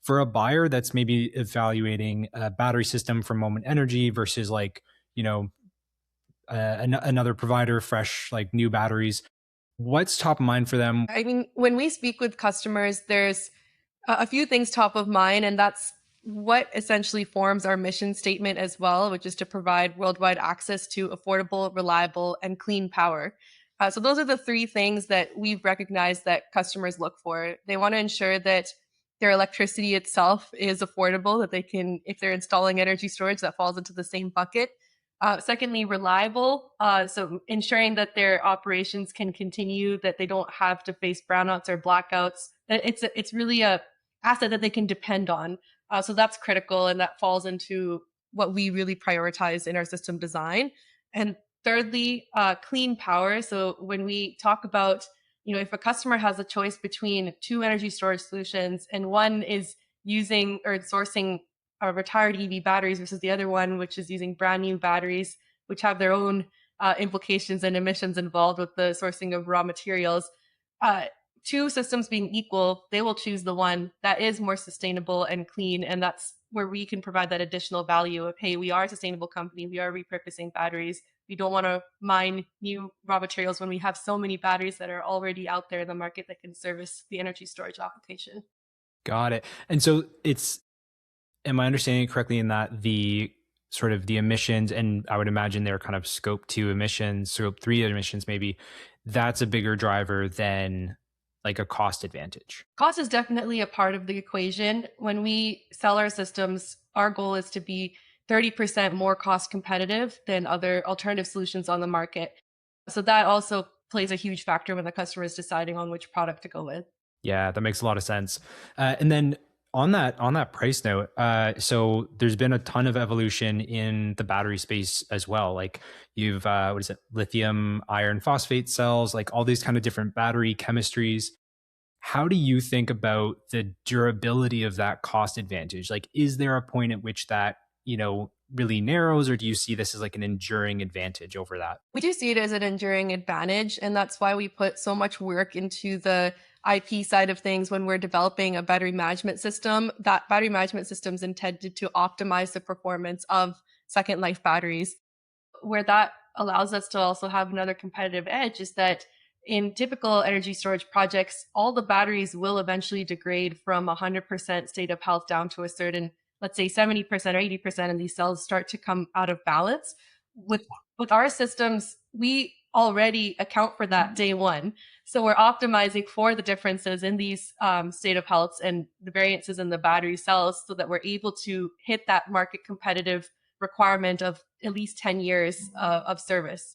For a buyer that's maybe evaluating a battery system from Moment Energy versus like, you know, another provider, fresh, like new batteries, what's top of mind for them? I mean, when we speak with customers, there's a few things top of mind, and that's what essentially forms our mission statement as well, which is to provide worldwide access to affordable, reliable, and clean power. So those are the three things that we've recognized that customers look for. They want to ensure that their electricity itself is affordable, that they can, if they're installing energy storage, that falls into the same bucket. Secondly, reliable. So ensuring that their operations can continue, that they don't have to face brownouts or blackouts. It's really a asset that they can depend on. So that's critical, and that falls into what we really prioritize in our system design. And thirdly, clean power. So when we talk about, if a customer has a choice between two energy storage solutions and one is using or sourcing retired EV batteries versus the other one, which is using brand new batteries, which have their own implications and emissions involved with the sourcing of raw materials. Uh, Two systems being equal, they will choose the one that is more sustainable and clean. And that's where we can provide that additional value of, hey, we are a sustainable company. We are repurposing batteries. We don't want to mine new raw materials when we have so many batteries that are already out there in the market that can service the energy storage application. Got it. And so it's, am I understanding it correctly in that the sort of the emissions, and I would imagine they're kind of scope two emissions, scope three emissions, maybe that's a bigger driver than like a cost advantage? Cost is definitely a part of the equation. When we sell our systems, our goal is to be 30% more cost competitive than other alternative solutions on the market. So that also plays a huge factor when the customer is deciding on which product to go with. Yeah, that makes a lot of sense. And then on that price note, so there's been a ton of evolution in the battery space as well. Like you've what is it, lithium iron phosphate cells, like all these kind of different battery chemistries. How do you think about the durability of that cost advantage? Like, is there a point at which that, really narrows, or do you see this as like an enduring advantage over that? We do see it as an enduring advantage, and that's why we put so much work into the IP side of things when we're developing a battery management system. That battery management system is intended to optimize the performance of second life batteries. Where that allows us to also have another competitive edge is that in typical energy storage projects, all the batteries will eventually degrade from 100% state of health down to a certain, let's say 70% or 80%, and these cells start to come out of balance. With with our systems, we already account for that day one. So we're optimizing for the differences in these state of healths and the variances in the battery cells so that we're able to hit that market competitive requirement of at least 10 years of service.